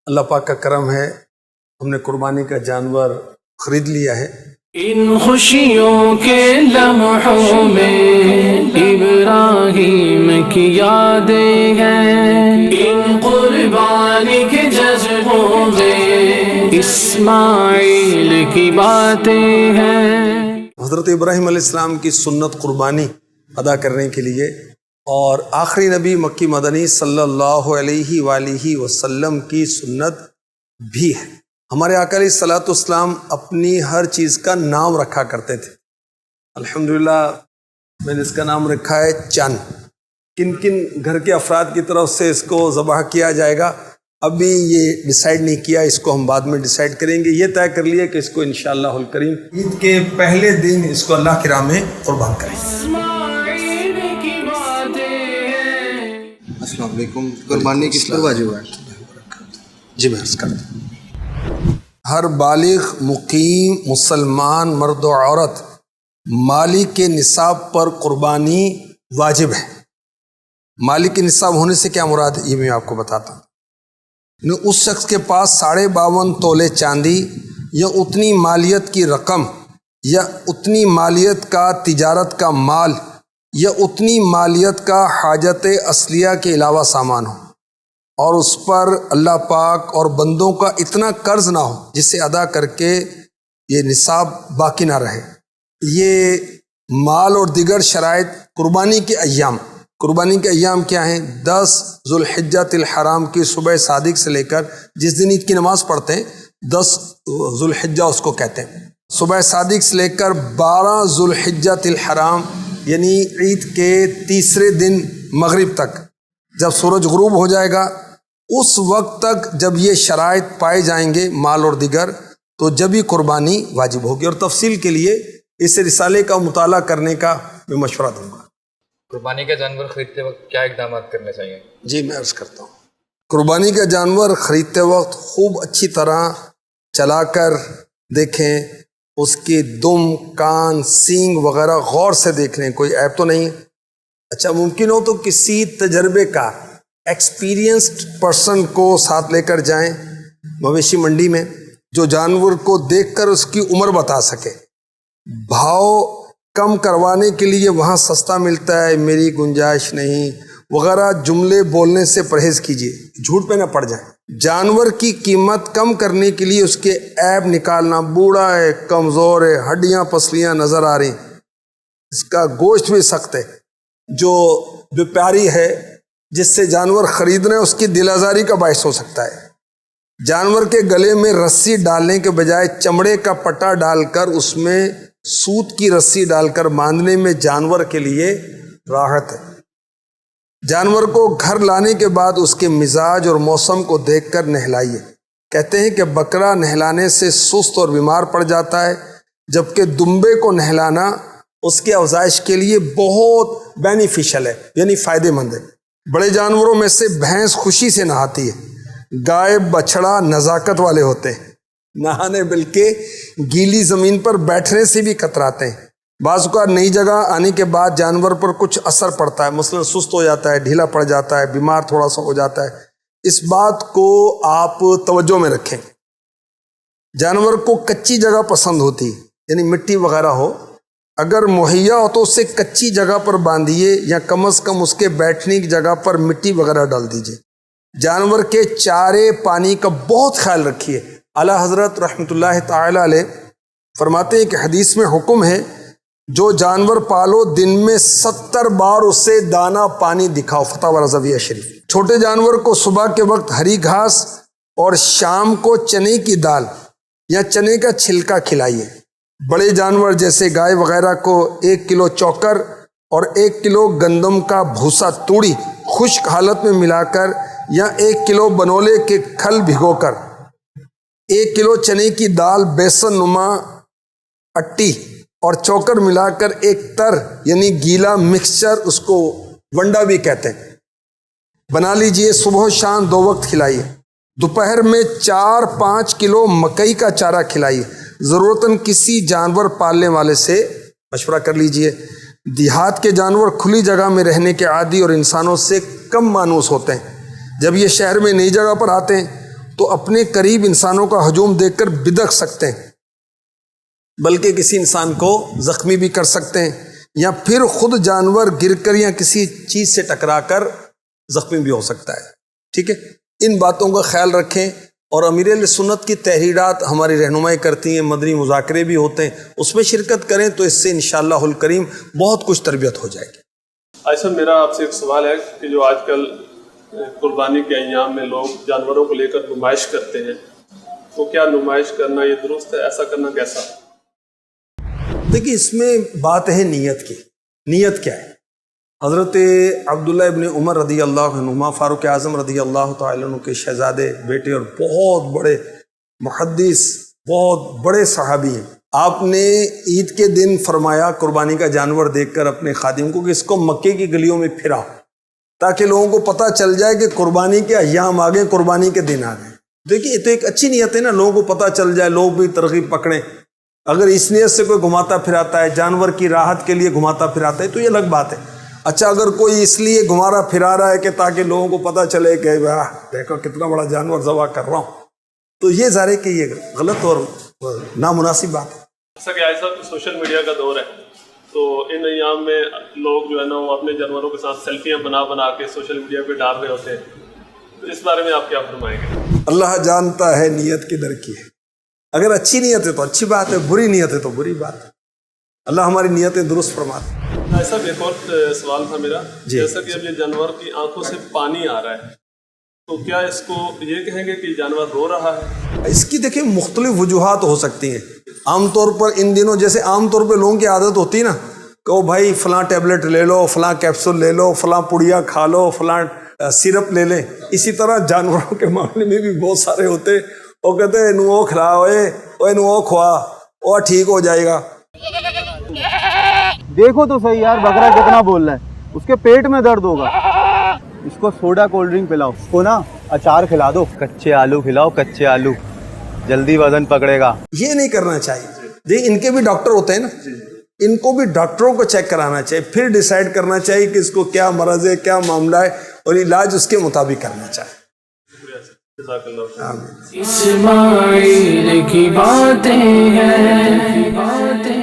اللہ پاک کا کرم ہے، ہم نے قربانی کا جانور خرید لیا ہے۔ ان خوشیوں کے لمحوں میں ابراہیم کی یادیں ہیں، ان قربانی کے جذبوں میں اسماعیل کی باتیں ہیں۔ حضرت ابراہیم علیہ السلام کی سنت قربانی ادا کرنے کے لیے، اور آخری نبی مکی مدنی صلی اللہ علیہ وآلہ وسلم کی سنت بھی ہے۔ ہمارے آقا علیہ الصلوۃ والسلام اپنی ہر چیز کا نام رکھا کرتے تھے۔ الحمدللہ میں نے اس کا نام رکھا ہے چند۔ کن کن گھر کے افراد کی طرف سے اس کو ذبح کیا جائے گا ابھی یہ ڈیسائیڈ نہیں کیا، اس کو ہم بعد میں ڈیسائیڈ کریں گے۔ یہ طے کر لیے کہ اس کو انشاءاللہ الکریم عید کے پہلے دن اس کو اللہ کی راہ میں قربان کریں گے۔ السلام علیکم۔ قربانی کس پر واجب ہے؟ جی میں عرض کرتا ہوں، ہر بالغ مقیم مسلمان مرد و عورت مالک کے نصاب پر قربانی واجب ہے۔ مالک کے نصاب ہونے سے کیا مراد ہے یہ میں آپ کو بتاتا ہوں۔ اس شخص کے پاس 52.5 تولے چاندی یا اتنی مالیت کی رقم یا اتنی مالیت کا تجارت کا مال یا اتنی مالیت کا حاجت اصلیہ کے علاوہ سامان ہو، اور اس پر اللہ پاک اور بندوں کا اتنا قرض نہ ہو جسے ادا کر کے یہ نصاب باقی نہ رہے۔ یہ مال اور دیگر شرائط قربانی کے ایام، قربانی کے ایام کیا ہیں؟ 10 ذوالحجۃ الحرام کی صبح صادق سے لے کر جس دن عید کی نماز پڑھتے ہیں 10 ذوالحجہ اس کو کہتے ہیں، صبح صادق سے لے کر 12 ذوالحجۃ الحرام یعنی عید کے تیسرے دن مغرب تک، جب سورج غروب ہو جائے گا اس وقت تک جب یہ شرائط پائے جائیں گے مال اور دیگر، تو جب ہی قربانی واجب ہوگی۔ اور تفصیل کے لیے اس رسالے کا مطالعہ کرنے کا میں مشورہ دوں گا۔ قربانی کا جانور خریدتے وقت کیا اقدامات کرنے چاہیے؟ جی میں عرض کرتا ہوں، قربانی کا جانور خریدتے وقت خوب اچھی طرح چلا کر دیکھیں، اس کے دم، کان، سینگ وغیرہ غور سے دیکھ لیں، کوئی عیب تو نہیں ہے۔ اچھا ممکن ہو تو کسی تجربے کا ایکسپیرینسڈ پرسن کو ساتھ لے کر جائیں مویشی منڈی میں، جو جانور کو دیکھ کر اس کی عمر بتا سکے۔ بھاؤ کم کروانے کے لیے وہاں سستا ملتا ہے، میری گنجائش نہیں وغیرہ جملے بولنے سے پرہیز کیجیے، جھوٹ پہ نہ پڑ جائیں۔ جانور کی قیمت کم کرنے کے لیے اس کے عیب نکالنا، بوڑھا ہے، کمزور ہے، ہڈیاں پسلیاں نظر آ رہی، اس کا گوشت بھی سخت ہے، جو بیپاری ہے جس سے جانور خرید رہے ہیں اس کی دل آزاری کا باعث ہو سکتا ہے۔ جانور کے گلے میں رسی ڈالنے کے بجائے چمڑے کا پٹا ڈال کر اس میں سوت کی رسی ڈال کر باندھنے میں جانور کے لیے راحت ہے۔ جانور کو گھر لانے کے بعد اس کے مزاج اور موسم کو دیکھ کر نہلائیے۔ کہتے ہیں کہ بکرا نہلانے سے سست اور بیمار پڑ جاتا ہے، جبکہ دمبے کو نہلانا اس کے افزائش کے لیے بہت بینیفیشل ہے، یعنی فائدہ مند ہے۔ بڑے جانوروں میں سے بھینس خوشی سے نہاتی ہے، گائے بچھڑا نزاکت والے ہوتے ہیں، نہانے بلکہ گیلی زمین پر بیٹھنے سے بھی کتراتے ہیں۔ بعض اوقات نئی جگہ آنے کے بعد جانور پر کچھ اثر پڑتا ہے، مثلا سست ہو جاتا ہے، ڈھیلا پڑ جاتا ہے، بیمار تھوڑا سا ہو جاتا ہے۔ اس بات کو آپ توجہ میں رکھیں۔ جانور کو کچی جگہ پسند ہوتی ہے، یعنی مٹی وغیرہ ہو، اگر مہیا ہو تو اسے کچی جگہ پر باندھیے یا کم از کم اس کے بیٹھنے کی جگہ پر مٹی وغیرہ ڈال دیجیے۔ جانور کے چارے پانی کا بہت خیال رکھیے۔ اعلیٰ حضرت رحمۃ اللہ تعالی علیہ فرماتے ہیں کہ حدیث میں حکم ہے، جو جانور پالو دن میں 70 بار اسے دانا پانی دکھاؤ، فتاوی رضویہ شریف۔ چھوٹے جانور کو صبح کے وقت ہری گھاس اور شام کو چنے کی دال یا چنے کا چھلکا کھلائیے۔ بڑے جانور جیسے گائے وغیرہ کو 1 کلو چوکر اور 1 کلو گندم کا بھوسا توڑی خشک حالت میں ملا کر یا 1 کلو بنولے کے کھل بھگو کر 1 کلو چنے کی دال، بیسن نما اٹی اور چوکر ملا کر ایک تر یعنی گیلا مکسچر، اس کو ونڈا بھی کہتے ہیں، بنا لیجئے۔ صبح و شام 2 وقت کھلائیے۔ دوپہر میں 4-5 کلو مکئی کا چارہ کھلائیے۔ ضرورتاً کسی جانور پالنے والے سے مشورہ کر لیجئے۔ دیہات کے جانور کھلی جگہ میں رہنے کے عادی اور انسانوں سے کم مانوس ہوتے ہیں۔ جب یہ شہر میں نئی جگہ پر آتے ہیں تو اپنے قریب انسانوں کا ہجوم دیکھ کر بدک سکتے ہیں، بلکہ کسی انسان کو زخمی بھی کر سکتے ہیں، یا پھر خود جانور گر کر یا کسی چیز سے ٹکرا کر زخمی بھی ہو سکتا ہے. ٹھیک ہے، ان باتوں کا خیال رکھیں. اور امیر اہل سنت کی تحریرات ہماری رہنمائی کرتی ہیں، مدنی مذاکرے بھی ہوتے ہیں، اس میں شرکت کریں تو اس سے انشاءاللہ الکریم بہت کچھ تربیت ہو جائے گی. ایسا میرا آپ سے ایک سوال ہے کہ جو آج کل قربانی کے ایام میں لوگ جانوروں کو لے کر نمائش کرتے ہیں، تو کیا نمائش کرنا یہ درست ہے؟ ایسا کرنا کیسا؟ دیکھیے، اس میں بات ہے نیت کی. نیت کیا ہے؟ حضرت عبداللہ ابن عمر رضی اللہ عنہما، فاروق اعظم رضی اللہ تعالیٰ عنہ کے شہزادے بیٹے اور بہت بڑے محدث، بہت بڑے صحابی ہیں. آپ نے عید کے دن فرمایا قربانی کا جانور دیکھ کر اپنے خادم کو کہ اس کو مکے کی گلیوں میں پھراؤ، تاکہ لوگوں کو پتہ چل جائے کہ قربانی کے ایام آ گئے، قربانی کے دن آ گئے. دیکھیے، یہ تو ایک اچھی نیت ہے نا، لوگوں کو پتہ چل جائے، لوگ بھی ترغیب پکڑیں. اگر اس نیت سے کوئی گھماتا پھراتا ہے، جانور کی راحت کے لیے گھماتا پھراتا ہے، تو یہ الگ بات ہے. اچھا، اگر کوئی اس لیے گھمارا پھرا رہا ہے کہ تاکہ لوگوں کو پتہ چلے کہ دیکھو کتنا بڑا جانور ذبح کر رہا ہوں، تو یہ ظاہر ہے کہ یہ غلط اور نامناسب بات ہے. جیسا کہ ایسا سوشل میڈیا کا دور ہے، تو ان ایام میں لوگ جو ہے نا وہ اپنے جانوروں کے ساتھ سیلفیاں بنا کے سوشل میڈیا پہ ڈال رہے ہوتے ہیں، تو اس بارے میں آپ کیا فرمائیں گے؟ اللہ جانتا ہے نیت کدھر کی ہے. اگر اچھی نیت ہے تو اچھی بات ہے، بری نیت ہے تو بری بات ہے. اللہ ہماری نیتیں درست فرماتے. ایسا ایک اور سوال تھا میرا، جیسا کہ اب یہ جانور کی آنکھوں سے پانی آ رہا ہے، تو کیا اس کو یہ کہیں گے کہ جانور رو رہا ہے؟ اس کی دیکھیں مختلف وجوہات ہو سکتی ہیں. عام طور پر ان دنوں جیسے عام طور پہ لوگوں کی عادت ہوتی ہے نا کہ وہ بھائی فلاں ٹیبلٹ لے لو، فلاں کیپسول لے لو، فلاں پڑیا کھا لو، فلاں سیرپ لے لیں. اسی طرح جانوروں کے معاملے میں بھی بہت سارے ہوتے، وہ کہتے ہیں انو وہ کھلا انو کھوا، وہ ٹھیک ہو جائے گا. دیکھو تو صحیح یار، بکرا کتنا بول رہا ہے، اس کے پیٹ میں درد ہوگا. اس کو سوڈا کولڈ ڈرنک پلاؤ، اس کو نا اچار کھلا دو، کچے آلو کھلاؤ، کچے آلو، جلدی وزن پکڑے گا. یہ نہیں کرنا چاہیے. دیکھ، ان کے بھی ڈاکٹر ہوتے ہیں نا، ان کو بھی ڈاکٹروں کو چیک کرانا چاہیے، پھر ڈیسائیڈ کرنا چاہیے کہ اس کو کیا مرض ہے، کیا معاملہ ہے، اور علاج اس کے مطابق کرنا چاہیے. اسماعیل کی باتیں ہیں.